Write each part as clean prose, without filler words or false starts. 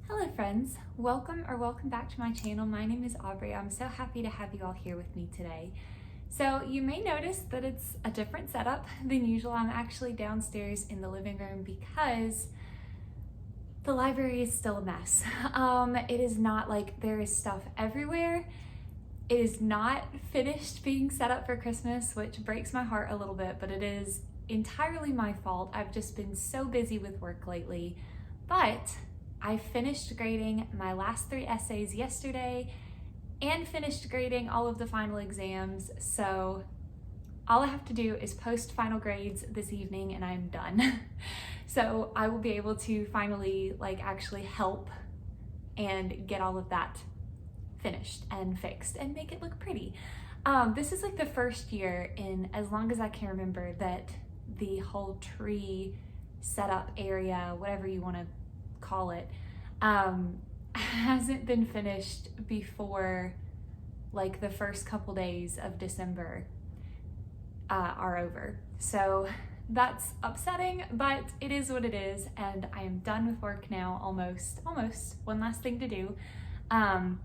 Hello friends, welcome back to my channel. My name is Aubrey. I'm so happy to have you all here with me today. So you may notice that it's a different setup than usual. I'm actually downstairs in the living room because the library is still a mess. It is not like there is stuff everywhere. It is not finished being set up for Christmas, which breaks my heart a little bit, but it is entirely my fault. I've just been so busy with work lately, but I finished grading my last 3 essays yesterday and finished grading all of the final exams. So all I have to do is post final grades this evening and I'm done. So I will be able to finally actually help and get all of that finished and fixed and make it look pretty. This is the first year in as long as I can remember that the whole tree setup area, whatever you want to call it, hasn't been finished before the first couple days of December are over. So that's upsetting, but it is what it is, and I am done with work now, almost. One last thing to do, and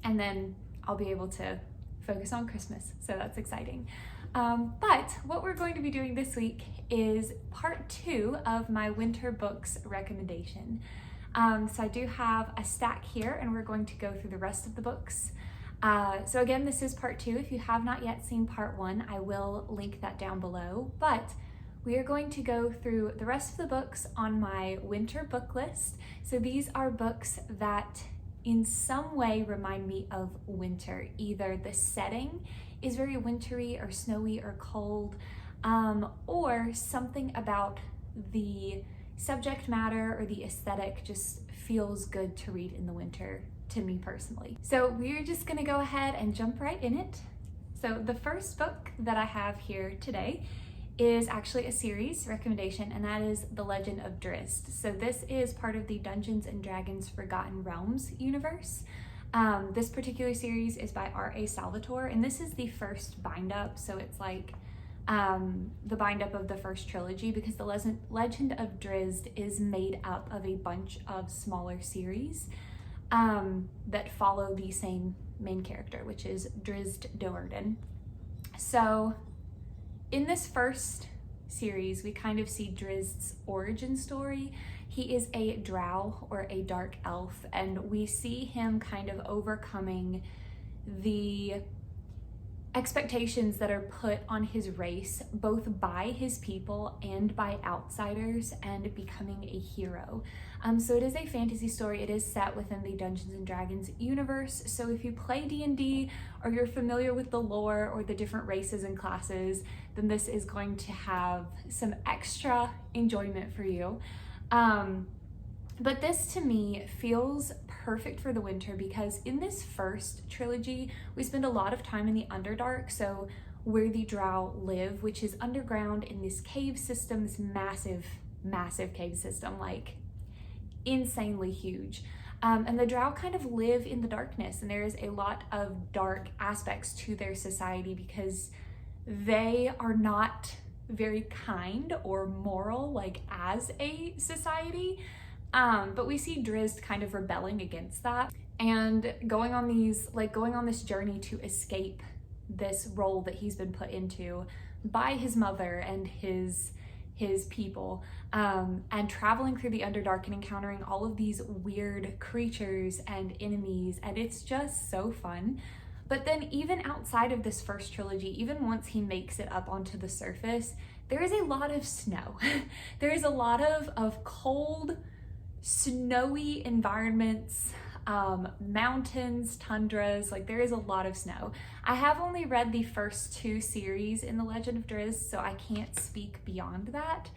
then I'll be able to focus on Christmas, so that's exciting. But what we're going to be doing this week is part 2 of my winter books recommendation. So I do have a stack here and we're going to go through the rest of the books. So again, this is part 2. If you have not yet seen part 1, I will link that down below, but we are going to go through the rest of the books on my winter book list. So these are books that in some way remind me of winter. Either the setting is very wintry or snowy or cold, or something about the subject matter or the aesthetic just feels good to read in the winter to me personally. So we're just gonna go ahead and jump right in it. So the first book that I have here today is actually a series recommendation, and that is The Legend of Drizzt. So this is part of the Dungeons & Dragons Forgotten Realms universe. This particular series is by R.A. Salvatore, and this is the first bind-up, so it's the bind-up of the first trilogy, because the Legend of Drizzt is made up of a bunch of smaller series that follow the same main character, which is Drizzt Do'Urden. So in this first series, we kind of see Drizzt's origin story. He is a drow, or a dark elf, and we see him kind of overcoming the expectations that are put on his race, both by his people and by outsiders, and becoming a hero. So it is a fantasy story. It is set within the Dungeons & Dragons universe. So if you play D&D or you're familiar with the lore or the different races and classes, then this is going to have some extra enjoyment for you. But this to me feels perfect for the winter, because in this first trilogy, we spend a lot of time in the Underdark, so where the drow live, which is underground in this cave system, this massive cave system, insanely huge. And the drow kind of live in the darkness, and there is a lot of dark aspects to their society because they are not very kind or moral as a society. But we see Drizzt kind of rebelling against that and going on this journey to escape this role that he's been put into by his mother and his people, and traveling through the Underdark and encountering all of these weird creatures and enemies, and it's just so fun. But then even outside of this first trilogy, even once he makes it up onto the surface, there is a lot of snow. There is a lot of cold, snowy environments, mountains, tundras, there is a lot of snow. I have only read the first 2 series in The Legend of Drizzt, so I can't speak beyond that,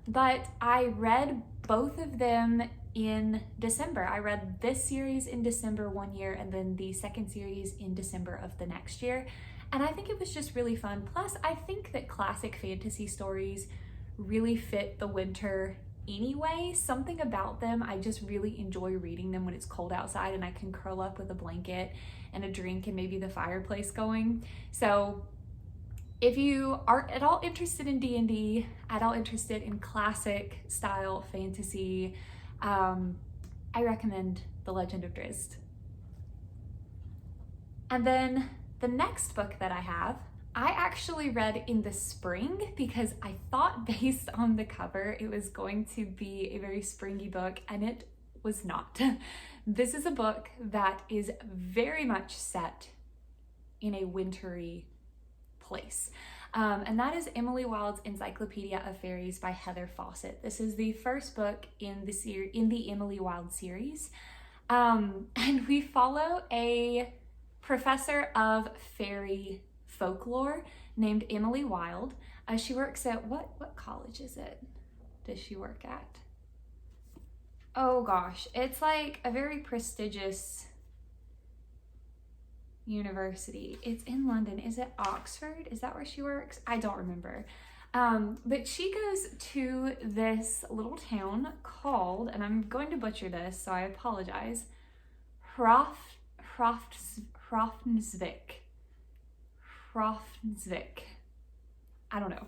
but I read both of them in December. I read this series in December one year and then the second series in December of the next year, and I think it was just really fun. Plus, I think that classic fantasy stories really fit the winter anyway. Something about them, I just really enjoy reading them when it's cold outside and I can curl up with a blanket and a drink and maybe the fireplace going. So if you are at all interested in D&D, at all interested in classic style fantasy, I recommend The Legend of Drizzt. And then the next book that I have, I actually read in the spring because I thought based on the cover it was going to be a very springy book, and it was not. This is a book that is very much set in a wintry place. And that is Emily Wilde's Encyclopedia of Fairies by Heather Fawcett. This is the first book in the Emily Wilde series. And we follow a professor of fairy folklore named Emily Wilde. She works at, what college is it? Does she work at? Oh gosh, it's like a very prestigious university. It's in London. Is it Oxford? Is that where she works? I don't remember. But she goes to this little town called, and I'm going to butcher this, so I apologize, Hrafnsvik. I don't know.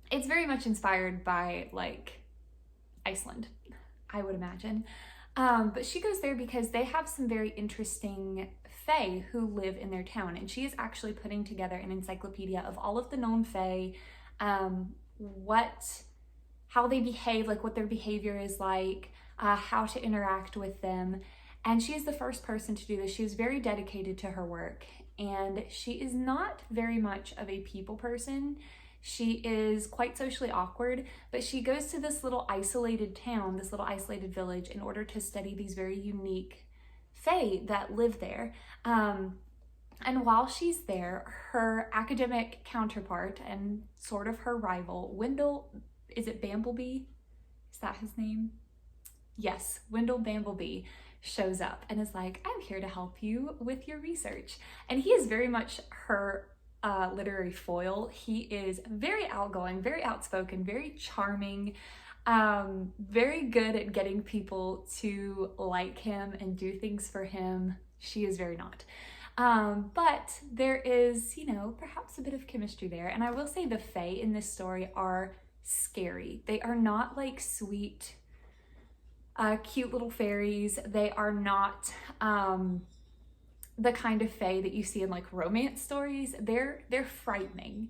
It's very much inspired by like Iceland, I would imagine. But she goes there because they have some very interesting fae who live in their town, and she is actually putting together an encyclopedia of all of the known fae, how they behave, like what their behavior is like, how to interact with them. And she is the first person to do this. She is very dedicated to her work, and she is not very much of a people person. She is quite socially awkward, but she goes to this little isolated town, this little isolated village, in order to study these very unique fae that live there. And while she's there, her academic counterpart and sort of her rival, Wendell, is it Bamblebee? Is that his name? Yes, Wendell Bamblebee shows up and is like, I'm here to help you with your research. And he is very much her literary foil. He is very outgoing, very outspoken, very charming, very good at getting people to like him and do things for him. She is very not. But there is, perhaps a bit of chemistry there. And I will say the fae in this story are scary. They are not like sweet, cute little fairies. They are not the kind of fae that you see in like romance stories. They're frightening.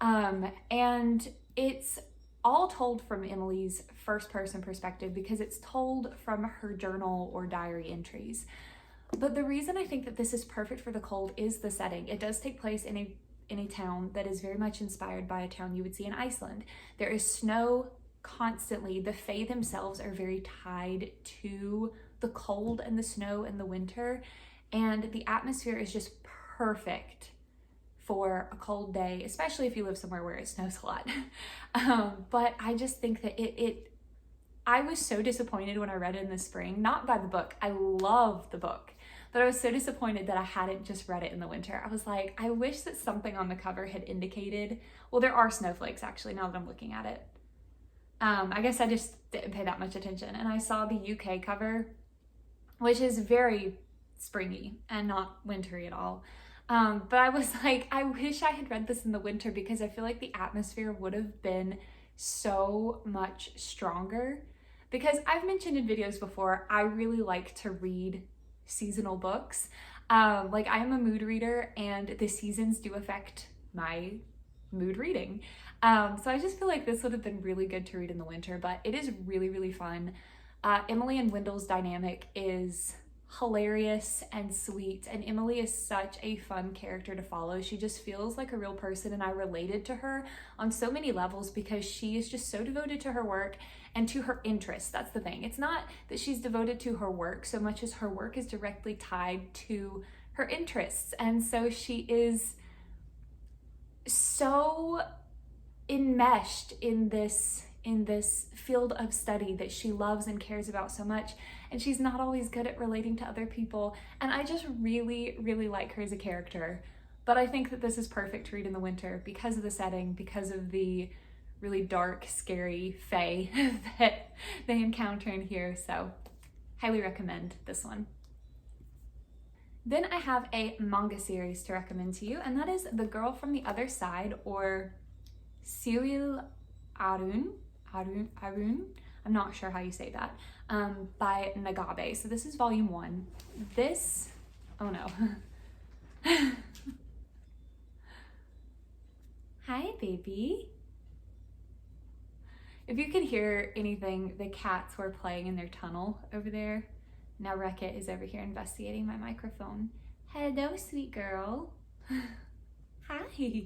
And it's all told from Emily's first person perspective because it's told from her journal or diary entries. But the reason I think that this is perfect for the cold is the setting. It does take place in a town that is very much inspired by a town you would see in Iceland. There is snow constantly. The fae themselves are very tied to the cold and the snow and the winter, and the atmosphere is just perfect for a cold day, especially if you live somewhere where it snows a lot. But I just think that I was so disappointed when I read it in the spring, not by the book. I love the book, but I was so disappointed that I hadn't just read it in the winter. I was like, I wish that something on the cover had indicated, well, there are snowflakes actually, now that I'm looking at it. I guess I just didn't pay that much attention. And I saw the UK cover, which is very springy and not wintry at all. But I was like, I wish I had read this in the winter because I feel like the atmosphere would have been so much stronger. Because I've mentioned in videos before, I really like to read seasonal books. Like I am a mood reader, and the seasons do affect my mood reading. So I just feel like this would have been really good to read in the winter, but it is really, really fun. Emily and Wendell's dynamic is hilarious and sweet, and Emily is such a fun character to follow. She just feels like a real person, and I related to her on so many levels because she is just so devoted to her work and to her interests. That's the thing. It's not that she's devoted to her work so much as her work is directly tied to her interests, and so she is so enmeshed in this field of study that she loves and cares about so much, and she's not always good at relating to other people, and I just really, really like her as a character. But I think that this is perfect to read in the winter because of the setting, because of the really dark, scary fae that they encounter in here, so highly recommend this one. Then I have a manga series to recommend to you, and that is The Girl from the Other Side, or Cyril Arun. I'm I'm not sure how you say that, by Nagabe. So this is volume 1. This, oh no. Hi, baby. If you could hear anything, the cats were playing in their tunnel over there. Now Rekka is over here investigating my microphone. Hello, sweet girl. Hi.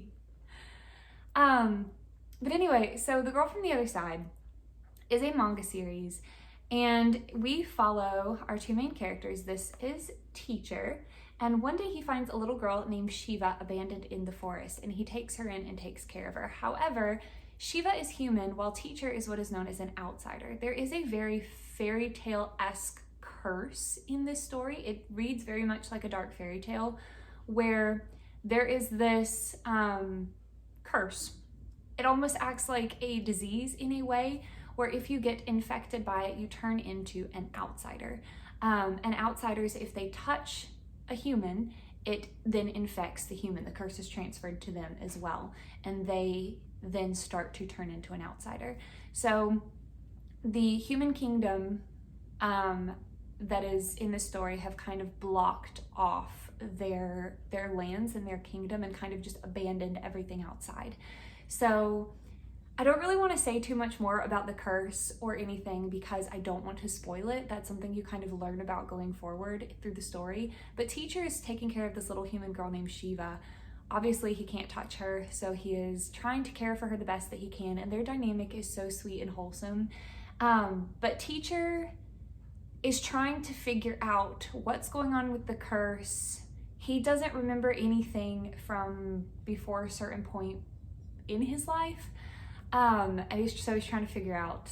But anyway, so The Girl from the Other Side is a manga series, and we follow our 2 main characters. This is Teacher, and one day he finds a little girl named Shiva abandoned in the forest, and he takes her in and takes care of her. However, Shiva is human, while Teacher is what is known as an outsider. There is a very fairy tale-esque curse in this story. It reads very much like a dark fairy tale, where there is this curse. It almost acts like a disease in a way, where if you get infected by it, you turn into an outsider. And outsiders, if they touch a human, it then infects the human. The curse is transferred to them as well, and they then start to turn into an outsider. So the human kingdom that is in this story have kind of blocked off their lands and their kingdom and kind of just abandoned everything outside. So I don't really want to say too much more about the curse or anything because I don't want to spoil it. That's something you kind of learn about going forward through the story. But Teacher is taking care of this little human girl named Shiva. Obviously, he can't touch her, so he is trying to care for her the best that he can, and their dynamic is so sweet and wholesome. But Teacher is trying to figure out what's going on with the curse. He doesn't remember anything from before a certain point in his life, and he's trying to figure out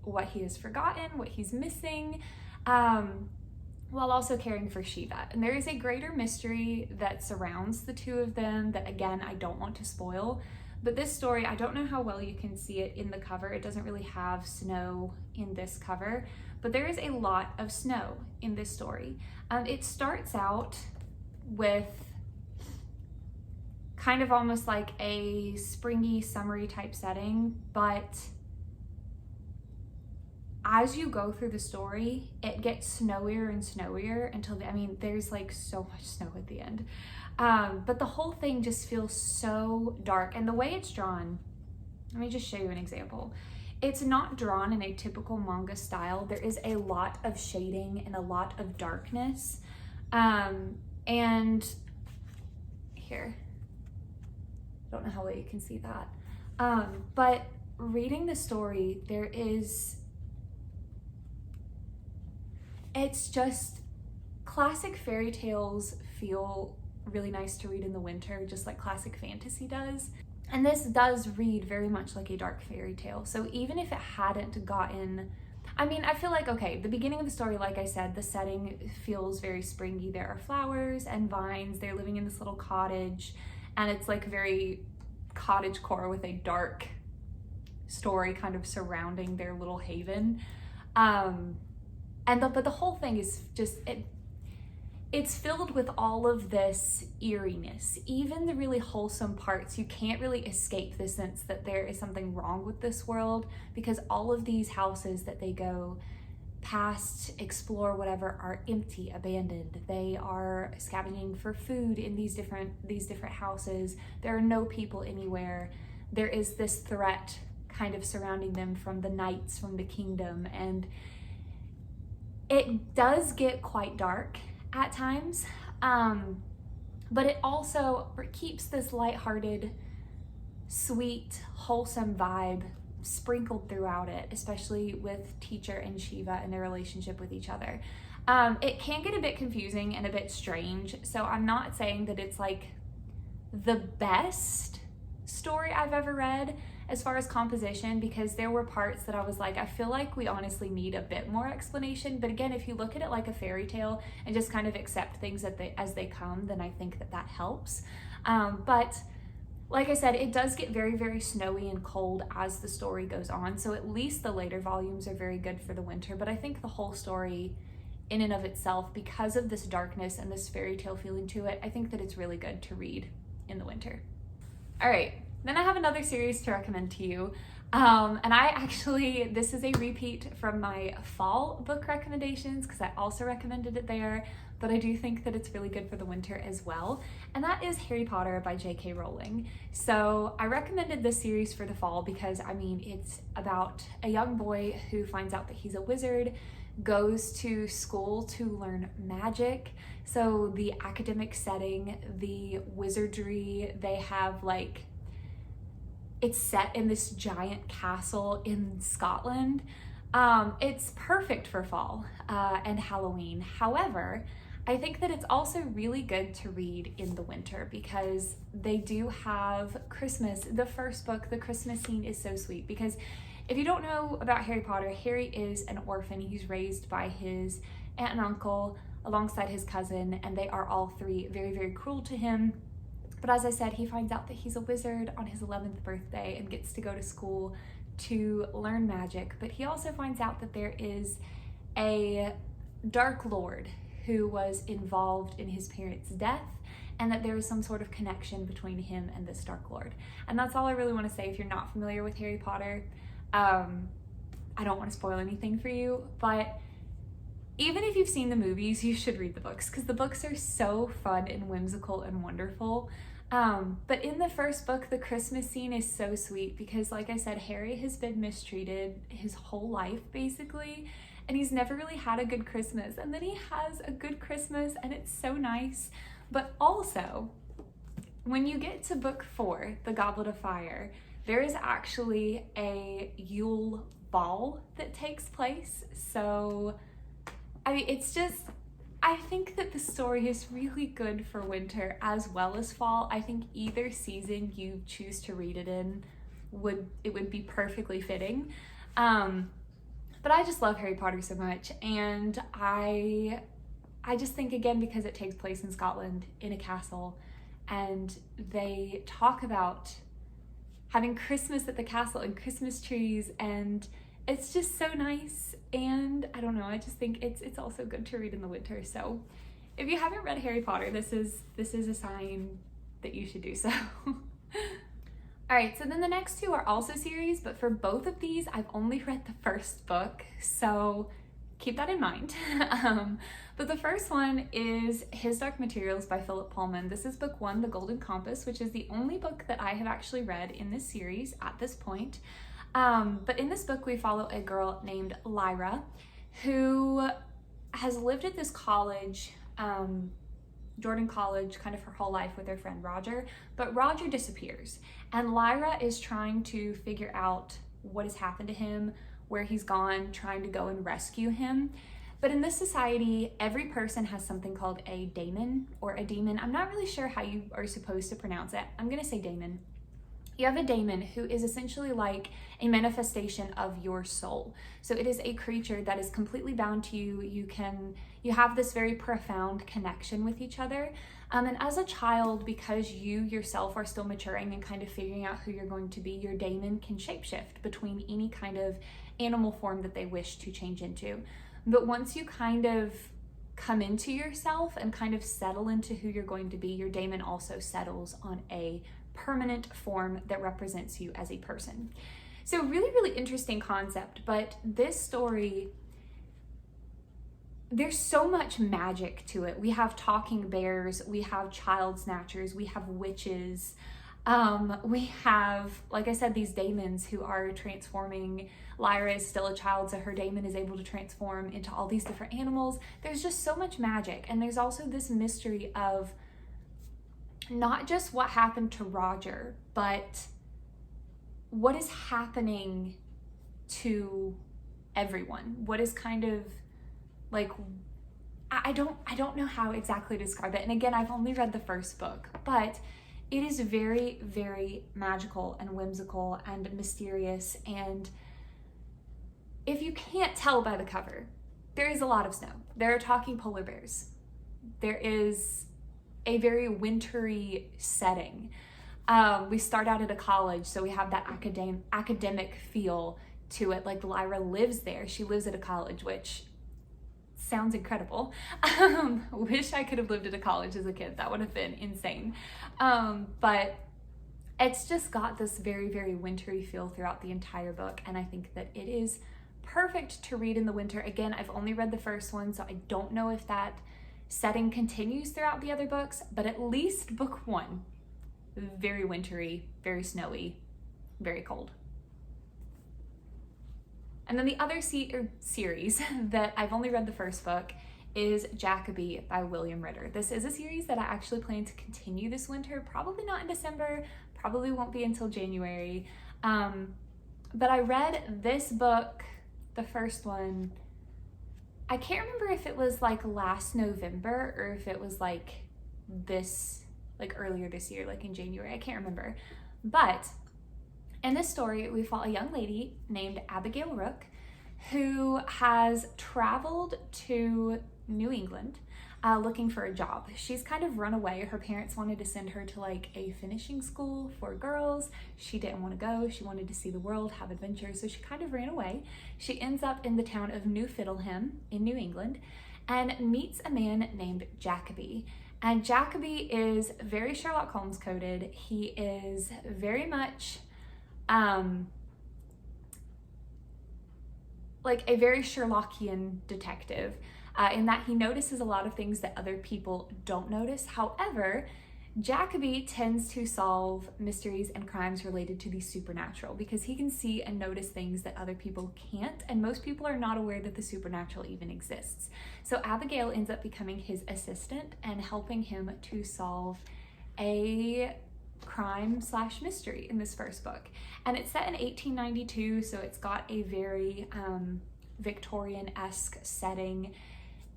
what he has forgotten, what he's missing, while also caring for Shiva. And there is a greater mystery that surrounds the 2 of them that, again, I don't want to spoil. But this story, I don't know how well you can see it in the cover. It doesn't really have snow in this cover, but there is a lot of snow in this story. It starts out with kind of almost like a springy, summery type setting, but as you go through the story, it gets snowier and snowier until, there's like so much snow at the end. But the whole thing just feels so dark. And the way it's drawn, let me just show you an example. It's not drawn in a typical manga style. There is a lot of shading and a lot of darkness. And here, I don't know how well you can see that. But reading the story, it's just classic fairy tales feel really nice to read in the winter, just like classic fantasy does. And this does read very much like a dark fairy tale. So even if it hadn't gotten, I feel like, okay, the beginning of the story, like I said, the setting feels very springy. There are flowers and vines. They're living in this little cottage, and it's like very cottagecore with a dark story kind of surrounding their little haven. But the whole thing is just, it's filled with all of this eeriness. Even the really wholesome parts, you can't really escape the sense that there is something wrong with this world, because all of these houses that they go past, explore, whatever, are empty, abandoned. They are scavenging for food in these different houses. There are no people anywhere. There is this threat kind of surrounding them from the knights from the kingdom, and it does get quite dark at times, but it also keeps this lighthearted, sweet, wholesome vibe sprinkled throughout it, especially with Teacher and Shiva and their relationship with each other. It can get a bit confusing and a bit strange, so I'm not saying that it's like the best story I've ever read as far as composition, because there were parts that I was like, I feel like we honestly need a bit more explanation. But again, if you look at it like a fairy tale and just kind of accept things as they come, then I think that helps. But like I said, it does get very, very snowy and cold as the story goes on. So at least the later volumes are very good for the winter. But I think the whole story in and of itself, because of this darkness and this fairy tale feeling to it, I think that it's really good to read in the winter. All right. Then I have another series to recommend to you. And this is a repeat from my fall book recommendations because I also recommended it there, but I do think that it's really good for the winter as well. And that is Harry Potter by J.K. Rowling. So I recommended this series for the fall because, I mean, it's about a young boy who finds out that he's a wizard, goes to school to learn magic. So the academic setting, the wizardry, they have like, it's set in this giant castle in Scotland. It's perfect for fall and Halloween. However, I think that it's also really good to read in the winter because they do have Christmas. The first book, the Christmas scene is so sweet because if you don't know about Harry Potter, Harry is an orphan. He's raised by his aunt and uncle alongside his cousin, and they are all three very, very cruel to him. But as I said, he finds out that he's a wizard on his 11th birthday and gets to go to school to learn magic. But he also finds out that there is a Dark Lord who was involved in his parents' death, and that there is some sort of connection between him and this Dark Lord. And that's all I really want to say if you're not familiar with Harry Potter. I don't want to spoil anything for you, but even if you've seen the movies, you should read the books because the books are so fun and whimsical and wonderful. But in the first book, the Christmas scene is so sweet because, like I said, Harry has been mistreated his whole life, basically, and he's never really had a good Christmas. And then he has a good Christmas, and it's so nice. But also, when you get to book 4, The Goblet of Fire, there is actually a Yule ball that takes place. So, I mean, it's just, I think that the story is really good for winter as well as fall. I think either season you choose to read it in would be perfectly fitting. But I just love Harry Potter so much, and I just think, again, because it takes place in Scotland in a castle, and they talk about having Christmas at the castle and Christmas trees, and it's just so nice. And I don't know, I just think it's also good to read in the winter. So if you haven't read Harry Potter, this is a sign that you should do so. All right, so then the next two are also series, but for both of these, I've only read the first book, so keep that in mind. But the first one is His Dark Materials by Philip Pullman. This is book 1, The Golden Compass, which is the only book that I have actually read in this series at this point. But in this book, we follow a girl named Lyra who has lived at this college, Jordan College, kind of her whole life with her friend Roger, but Roger disappears, and Lyra is trying to figure out what has happened to him, where he's gone, trying to go and rescue him. But in this society, every person has something called a daemon or a demon. I'm not really sure how you are supposed to pronounce it. I'm gonna say daemon. You have a daemon who is essentially like a manifestation of your soul. So it is a creature that is completely bound to you. You have this very profound connection with each other. And as a child, because you yourself are still maturing and kind of figuring out who you're going to be, your daemon can shapeshift between any kind of animal form that they wish to change into. But once you kind of come into yourself and kind of settle into who you're going to be, your daemon also settles on a permanent form that represents you as a person. So really, really interesting concept, but this story, there's so much magic to it. We have talking bears, we have child snatchers, we have witches, we have, like I said, these daemons who are transforming. Lyra is still a child, so her daemon is able to transform into all these different animals. There's just so much magic, and there's also this mystery of not just what happened to Roger, but what is happening to everyone. What is kind of like, I don't know how exactly to describe it. And again, I've only read the first book, but it is very, very magical and whimsical and mysterious. And if you can't tell by the cover, there is a lot of snow. There are talking polar bears. There is a very wintry setting. We start out at a college, so we have that academic feel to it. Like Lyra lives there. She lives at a college, which sounds incredible. Wish I could have lived at a college as a kid. That would have been insane. But It's just got this very, very wintry feel throughout the entire book, and I think that it is perfect to read in the winter. Again, I've only read the first one, so I don't know if that setting continues throughout the other books, but at least book one, very wintry, very snowy, very cold. And then the other series that I've only read the first book is Jacoby by William Ritter. This is a series that I actually plan to continue this winter, probably not in December, probably won't be until January. But I read this book, the first one, I can't remember if it was like last November or if it was like this, like earlier this year, like in January, I can't remember. But in this story, we follow a young lady named Abigail Rook who has traveled to New England looking for a job. She's kind of run away. Her parents wanted to send her to like a finishing school for girls. She didn't want to go. She wanted to see the world, have adventures, so she kind of ran away. She ends up in the town of New Fiddleham in New England and meets a man named Jacoby. And Jacoby is very Sherlock Holmes coded. He is very much like a very Sherlockian detective in that he notices a lot of things that other people don't notice. However, Jacoby tends to solve mysteries and crimes related to the supernatural because he can see and notice things that other people can't, and most people are not aware that the supernatural even exists. So Abigail ends up becoming his assistant and helping him to solve a crime/mystery in this first book. And it's set in 1892, so it's got a very Victorian-esque setting.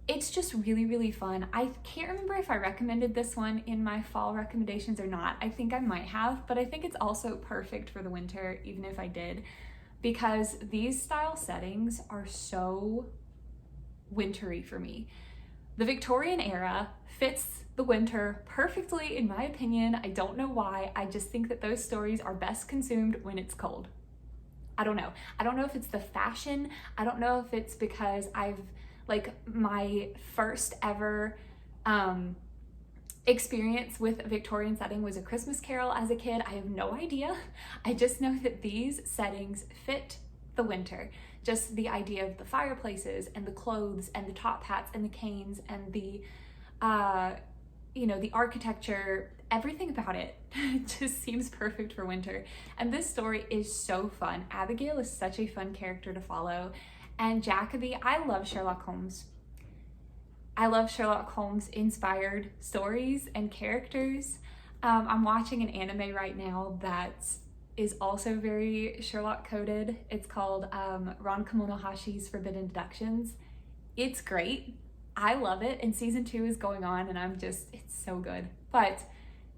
It's just really, really fun. I can't remember if I recommended this one in my fall recommendations or not. I think I might have, but I think it's also perfect for the winter, even if I did, because these style settings are so wintry for me. The Victorian era fits the winter perfectly, in my opinion. I don't know why. I just think that those stories are best consumed when it's cold. I don't know. I don't know if it's the fashion. I don't know if it's because my first ever experience with a Victorian setting was A Christmas Carol as a kid. I have no idea. I just know that these settings fit the winter. Just the idea of the fireplaces and the clothes and the top hats and the canes and the the architecture, everything about it just seems perfect for winter. And this story is so fun. Abigail is such a fun character to follow. And Jacoby, I love Sherlock Holmes. I love Sherlock Holmes inspired stories and characters. I'm watching an anime right now that is also very Sherlock coded. It's called Ron Kamonohashi's Forbidden Deductions. It's great. I love it, and season 2 is going on, and it's so good. But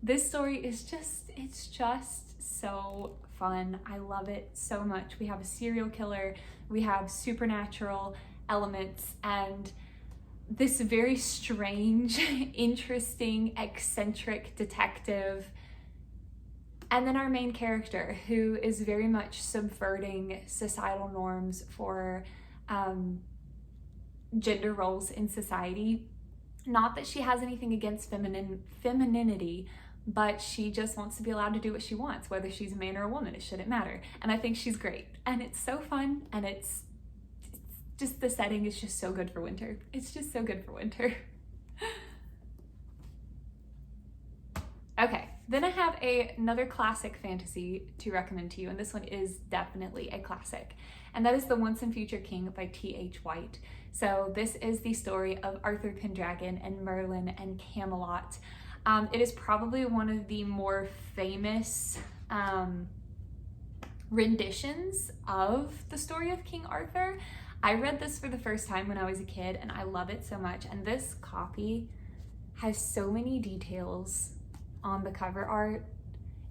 this story is it's just so fun. I love it so much. We have a serial killer, we have supernatural elements, and this very strange, interesting, eccentric detective. And then our main character, who is very much subverting societal norms for gender roles in society. Not that she has anything against femininity, but she just wants to be allowed to do what she wants, whether she's a man or a woman, it shouldn't matter. And I think she's great. And it's so fun, and it's just, the setting is just so good for winter. It's just so good for winter. Okay, then I have another classic fantasy to recommend to you, and this one is definitely a classic, and that is The Once and Future King by T.H. White. So this is the story of Arthur Pendragon and Merlin and Camelot. It is probably one of the more famous renditions of the story of King Arthur. I read this for the first time when I was a kid, and I love it so much. And this copy has so many details on the cover art.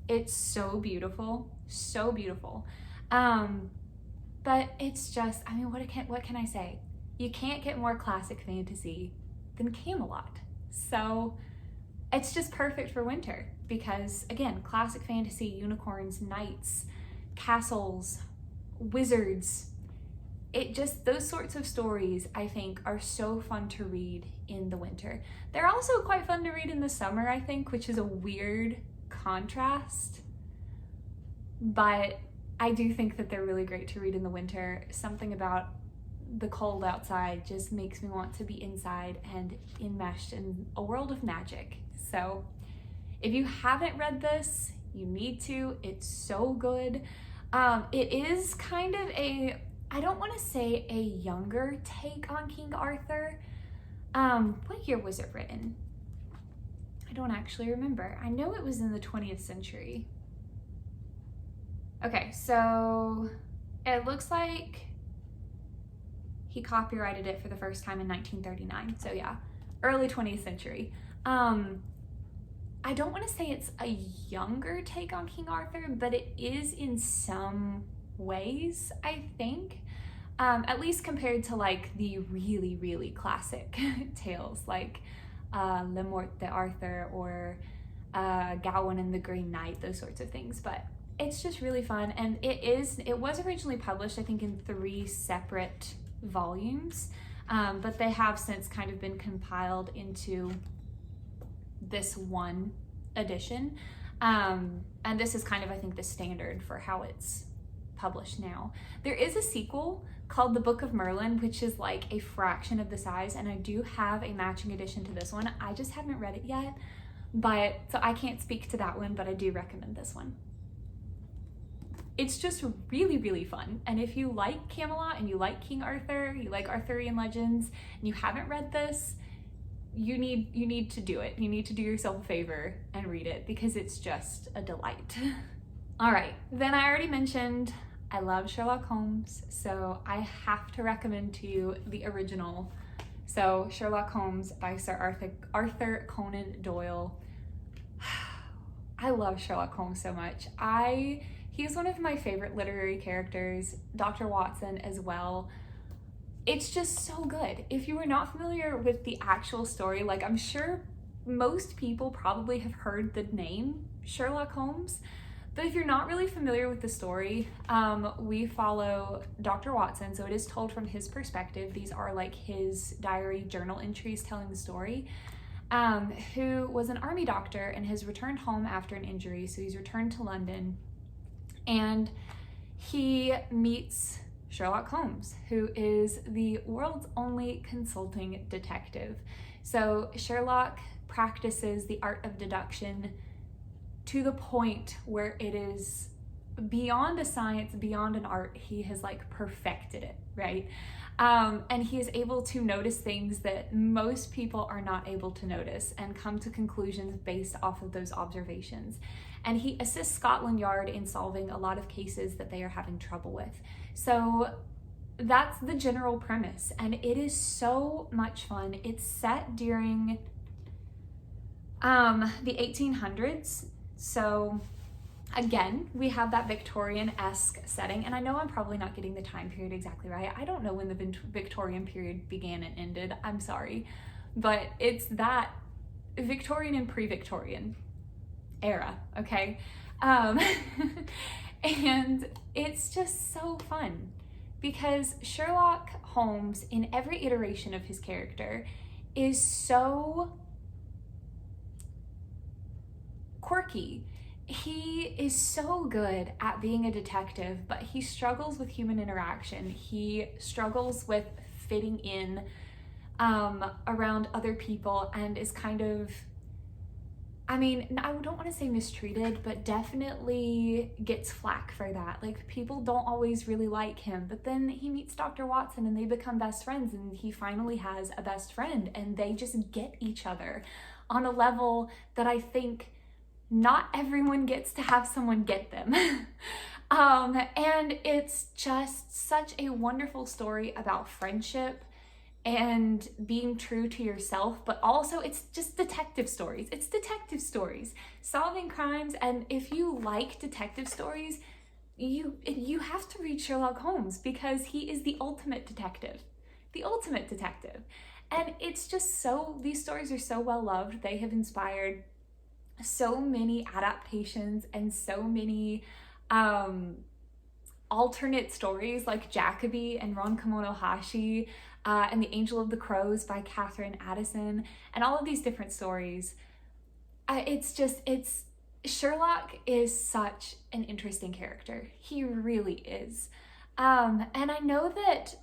It's so beautiful, so beautiful. But it's just, I mean, what can I say? You can't get more classic fantasy than Camelot. So it's just perfect for winter because, again, classic fantasy, unicorns, knights, castles, wizards. Those sorts of stories, I think, are so fun to read in the winter. They're also quite fun to read in the summer, I think, which is a weird contrast. but I do think that they're really great to read in the winter. Something about the cold outside just makes me want to be inside and enmeshed in a world of magic. So if you haven't read this, you need to. It's so good. It is kind of a, I don't want to say a younger take on King Arthur. What year was it written? I don't actually remember. I know it was in the 20th century. Okay, so it looks like he copyrighted it for the first time in 1939. So yeah, early 20th century. I don't want to say it's a younger take on King Arthur, but it is in some ways, I think. At least compared to like the really, really classic tales like Le Morte d'Arthur or Gawain and the Green Knight, those sorts of things. But it's just really fun, and it was originally published, I think, in 3 separate volumes, but they have since kind of been compiled into this one edition, and this is kind of, I think, the standard for how it's published now. There is a sequel called The Book of Merlin, which is like a fraction of the size, and I do have a matching edition to this one. I just haven't read it yet, but so I can't speak to that one, but I do recommend this one. It's just really, really fun. And if you like Camelot and you like King Arthur, you like Arthurian legends, and you haven't read this, you need to do it. You need to do yourself a favor and read it, because it's just a delight. All right, then I already mentioned I love Sherlock Holmes, so I have to recommend to you the original. So Sherlock Holmes by Sir Arthur Conan Doyle. I love Sherlock Holmes so much. He's one of my favorite literary characters, Dr. Watson as well. It's just so good. If you are not familiar with the actual story, like I'm sure most people probably have heard the name Sherlock Holmes, but if you're not really familiar with the story, we follow Dr. Watson, so it is told from his perspective. These are like his diary journal entries telling the story, who was an army doctor and has returned home after an injury, so he's returned to London. And he meets Sherlock Holmes, who is the world's only consulting detective. So Sherlock practices the art of deduction to the point where it is beyond a science, beyond an art. He has like perfected it, right? And he is able to notice things that most people are not able to notice and come to conclusions based off of those observations. And he assists Scotland Yard in solving a lot of cases that they are having trouble with. So that's the general premise, and it is so much fun. It's set during the 1800s. So again, we have that Victorian-esque setting, and I know I'm probably not getting the time period exactly right. I don't know when the Victorian period began and ended, I'm sorry, but it's that Victorian and pre-Victorian era, okay? And it's just so fun because Sherlock Holmes, in every iteration of his character, is so quirky. He is so good at being a detective, but he struggles with human interaction. He struggles with fitting in around other people, and is kind of, I mean, I don't want to say mistreated, but definitely gets flack for that. Like, people don't always really like him, but then he meets Dr. Watson and they become best friends, and he finally has a best friend, and they just get each other on a level that I think not everyone gets to have someone get them. And it's just such a wonderful story about friendship and being true to yourself, but also it's just detective stories. It's detective stories, solving crimes, and if you like detective stories, you have to read Sherlock Holmes because he is the ultimate detective. The ultimate detective. And it's just so, these stories are so well loved. They have inspired so many adaptations and so many alternate stories like Jacobi and Ron Kamono-Hashi, and The Angel of the Crows by Catherine Addison, and all of these different stories. It's Sherlock is such an interesting character. He really is. And I know that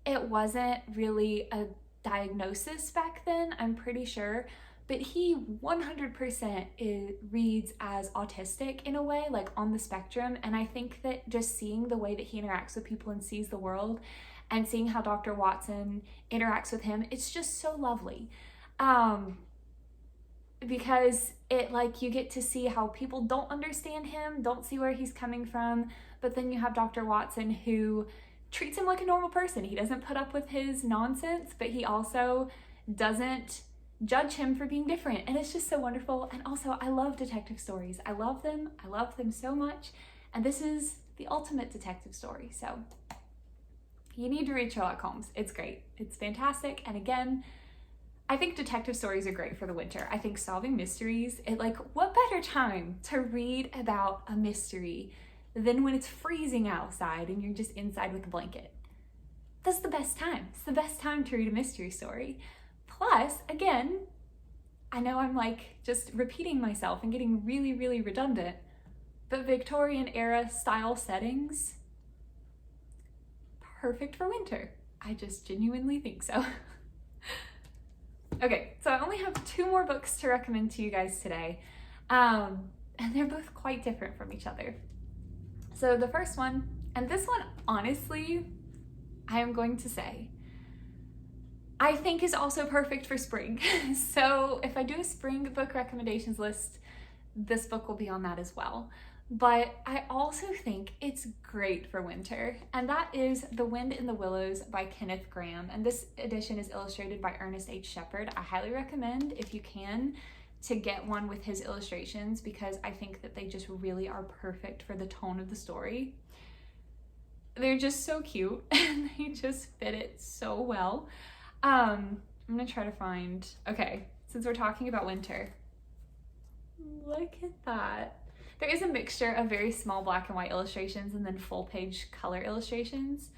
it wasn't really a diagnosis back then, I'm pretty sure, but he 100% reads as autistic in a way, like on the spectrum. And I think that just seeing the way that he interacts with people and sees the world and seeing how Dr. Watson interacts with him, it's just so lovely. Because it, like, you get to see how people don't understand him, don't see where he's coming from, but then you have Dr. Watson who treats him like a normal person. He doesn't put up with his nonsense, but he also doesn't judge him for being different. And it's just so wonderful. And also, I love detective stories. I love them so much. And this is the ultimate detective story. So you need to read Sherlock Holmes. It's great. It's fantastic. And again, I think detective stories are great for the winter. I think solving mysteries, what better time to read about a mystery than when it's freezing outside and you're just inside with a blanket. That's the best time. It's the best time to read a mystery story. Plus, again, I know I'm just repeating myself and getting really, really redundant, but Victorian era style settings, perfect for winter. I just genuinely think so. Okay, so I only have 2 more books to recommend to you guys today, and they're both quite different from each other. So the first one, and this one, honestly, I am going to say, I think is also perfect for spring. So if I do a spring book recommendations list, this book will be on that as well. But I also think it's great for winter, and that is The Wind in the Willows by Kenneth Grahame. And this edition is illustrated by Ernest H. Shepard. I highly recommend, if you can, to get one with his illustrations, because I think that they just really are perfect for the tone of the story. They're just so cute and they just fit it so well. I'm gonna try to find, okay, since we're talking about winter, look at that. There is a mixture of very small black and white illustrations and then full page color illustrations.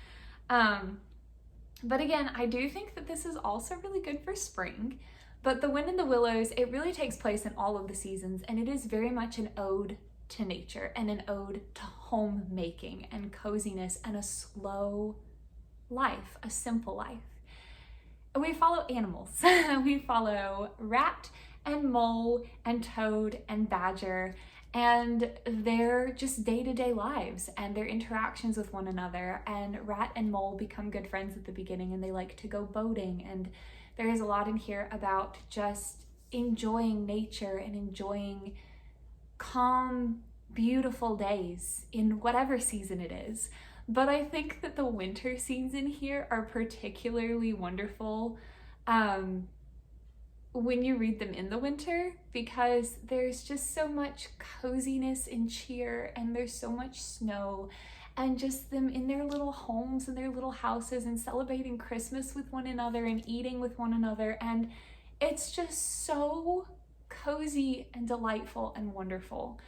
But again, I do think that this is also really good for spring. But The Wind in the Willows, it really takes place in all of the seasons, and it is very much an ode to nature and an ode to homemaking and coziness and a slow life, a simple life. And we follow animals. We follow rat and mole and toad and badger and their just day-to-day lives and their interactions with one another. And rat and mole become good friends at the beginning, and they like to go boating, and there is a lot in here about just enjoying nature and enjoying calm, beautiful days in whatever season it is. But I think that the winter scenes in here are particularly wonderful when you read them in the winter, because there's just so much coziness and cheer, and there's so much snow, and just them in their little homes and their little houses and celebrating Christmas with one another and eating with one another. And it's just so cozy and delightful and wonderful.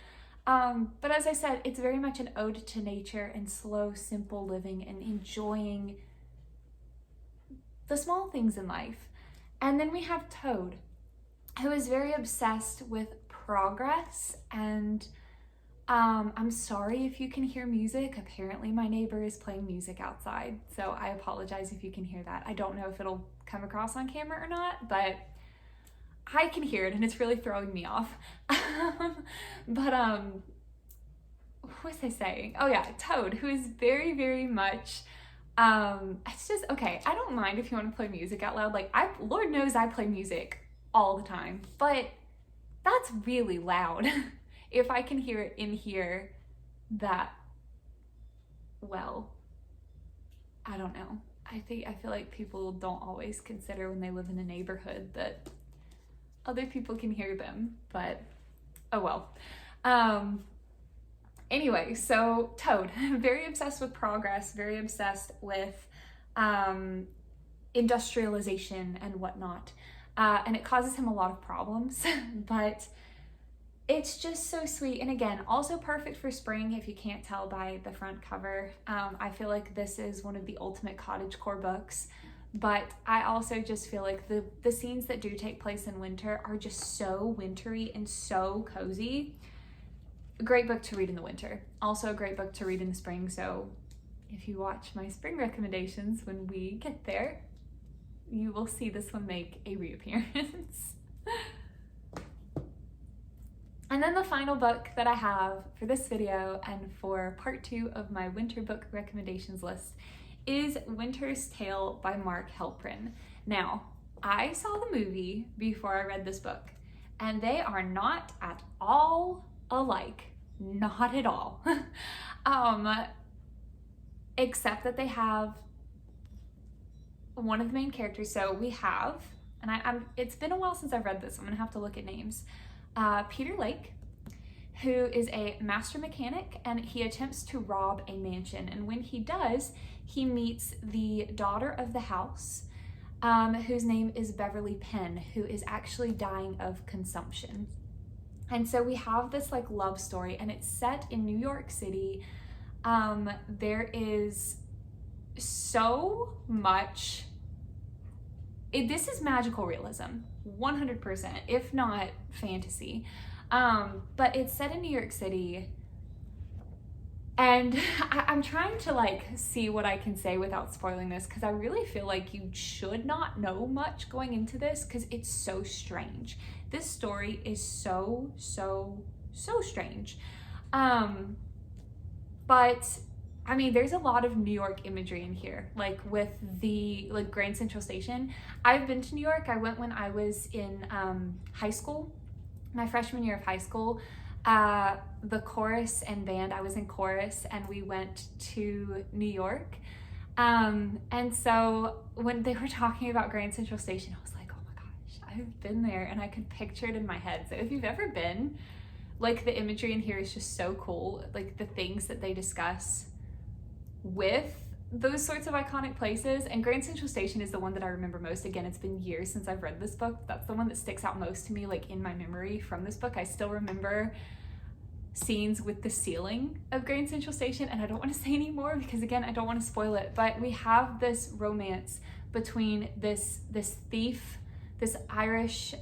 But as I said, it's very much an ode to nature and slow, simple living and enjoying the small things in life. And then we have Toad, who is very obsessed with progress. And I'm sorry if you can hear music. Apparently my neighbor is playing music outside, so I apologize if you can hear that. I don't know if it'll come across on camera or not, but I can hear it and it's really throwing me off. But what was I saying? Oh yeah, Toad, who is very, very much it's just, okay, I don't mind if you want to play music out loud. Lord knows I play music all the time, but that's really loud. If I can hear it in here, that, well, I don't know. I feel like people don't always consider when they live in a neighborhood that other people can hear them, but oh well. Anyway, so Toad, very obsessed with progress, very obsessed with industrialization and whatnot. And it causes him a lot of problems, but it's just so sweet. And again, also perfect for spring if you can't tell by the front cover. I feel like this is one of the ultimate cottagecore books, but I also just feel like the scenes that do take place in winter are just so wintry and so cozy. A great book to read in the winter. Also a great book to read in the spring, so if you watch my spring recommendations when we get there, you will see this one make a reappearance. And then the final book that I have for this video and for part 2 of my winter book recommendations list is Winter's Tale by Mark Helprin. Now, I saw the movie before I read this book, and they are not at all alike. Not at all. Except that they have one of the main characters. So we have, and it's been a while since I've read this, I'm gonna have to look at names. Peter Lake, who is a master mechanic, and he attempts to rob a mansion. And when he does, he meets the daughter of the house, whose name is Beverly Penn, who is actually dying of consumption. And so we have this like love story, and it's set in New York City. There is so much, this is magical realism, 100%, if not fantasy. But it's set in New York City, and I'm trying to like see what I can say without spoiling this, because I really feel like you should not know much going into this, because it's so strange. This story is so strange. But I mean, there's a lot of New York imagery in here, like with the Grand Central Station. I've been to New York. I went when I was in high school, my freshman year of high school. The chorus and band, I was in chorus, and we went to New York. And so when they were talking about Grand Central Station, I was like, oh my gosh, I've been there, and I could picture it in my head. So if you've ever been, like, the imagery in here is just so cool. Like the things that they discuss with those sorts of iconic places. And Grand Central Station is the one that I remember most. Again, it's been years since I've read this book. That's the one that sticks out most to me, like in my memory from this book. I still remember scenes with the ceiling of Grand Central Station, and I don't want to say any more because again, I don't want to spoil it, but we have this romance between this thief, this Irish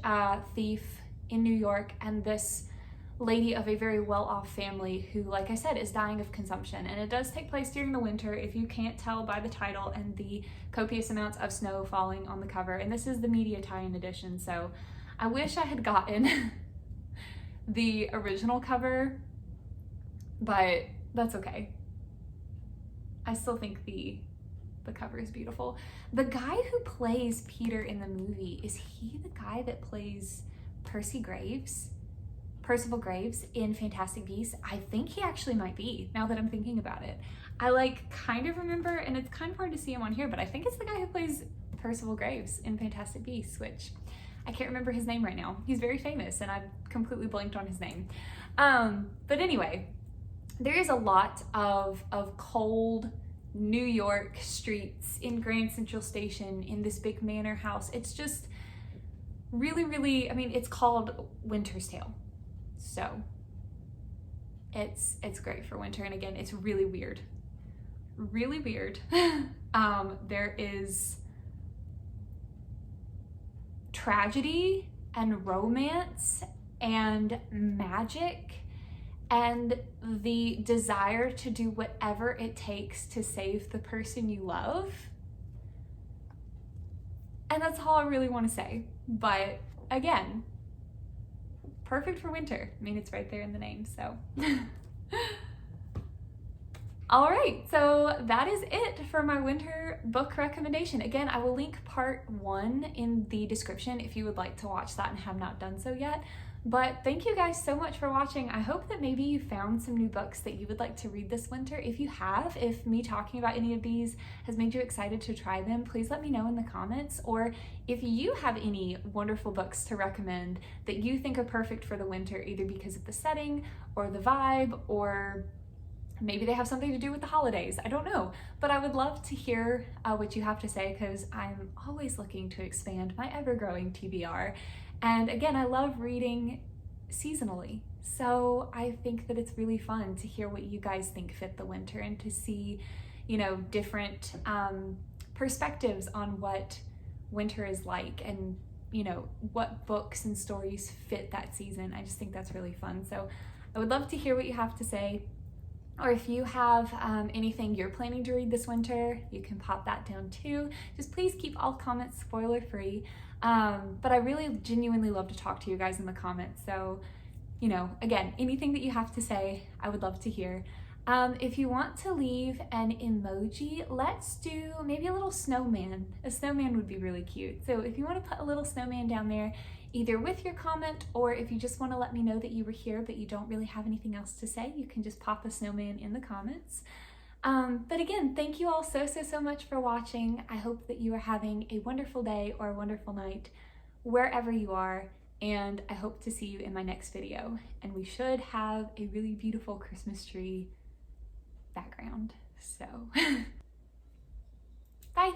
thief in New York, and this lady of a very well-off family who, like I said, is dying of consumption. And it does take place during the winter, if you can't tell by the title and the copious amounts of snow falling on the cover. And this is the media tie-in edition, so I wish I had gotten the original cover, but that's okay. I still think the cover is beautiful. The guy who plays Peter in the movie, is he the guy that plays Percival Graves in Fantastic Beasts? I think he actually might be, now that I'm thinking about it. I like kind of remember, and it's kind of hard to see him on here, but I think it's the guy who plays Percival Graves in Fantastic Beasts, which I can't remember his name right now. He's very famous, and I've completely blanked on his name. But anyway, there is a lot of cold New York streets in Grand Central Station, in this big manor house. It's just really, I mean, it's called Winter's Tale. So it's great for winter. And again, it's really weird. There is tragedy and romance and magic and the desire to do whatever it takes to save the person you love. And that's all I really want to say. But again, perfect for winter. I mean, it's right there in the name, so. All right, so that is it for my winter book recommendation. Again, I will link part 1 in the description if you would like to watch that and have not done so yet. But thank you guys so much for watching. I hope that maybe you found some new books that you would like to read this winter. If you have, if me talking about any of these has made you excited to try them, please let me know in the comments. Or if you have any wonderful books to recommend that you think are perfect for the winter, either because of the setting or the vibe, or maybe they have something to do with the holidays. I don't know, but I would love to hear what you have to say, because I'm always looking to expand my ever-growing TBR. And again, I love reading seasonally, so I think that it's really fun to hear what you guys think fit the winter, and to see, you know, different perspectives on what winter is like, and you know, what books and stories fit that season. I just think that's really fun. So I would love to hear what you have to say. Or if you have anything you're planning to read this winter, you can pop that down too. Just please keep all comments spoiler free. But I really genuinely love to talk to you guys in the comments. So, you know, again, anything that you have to say, I would love to hear. If you want to leave an emoji, let's do maybe a little snowman. A snowman would be really cute. So if you want to put a little snowman down there, either with your comment, or if you just want to let me know that you were here but you don't really have anything else to say, you can just pop a snowman in the comments. But again, thank you all so much for watching. I hope that you are having a wonderful day or a wonderful night wherever you are, and I hope to see you in my next video. And we should have a really beautiful Christmas tree background. So, bye!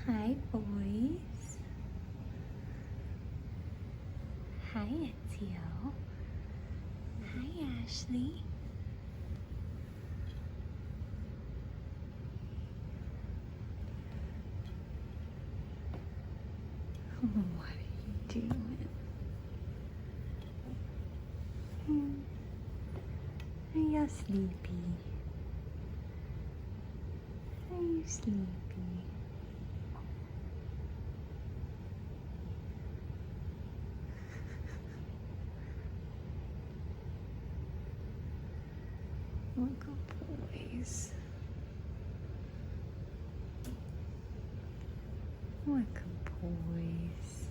Hi, boys. Hi, Ezio. Hi, Ashley. What are you doing? Are you sleepy? Are you sleepy? What good boys. What good boys.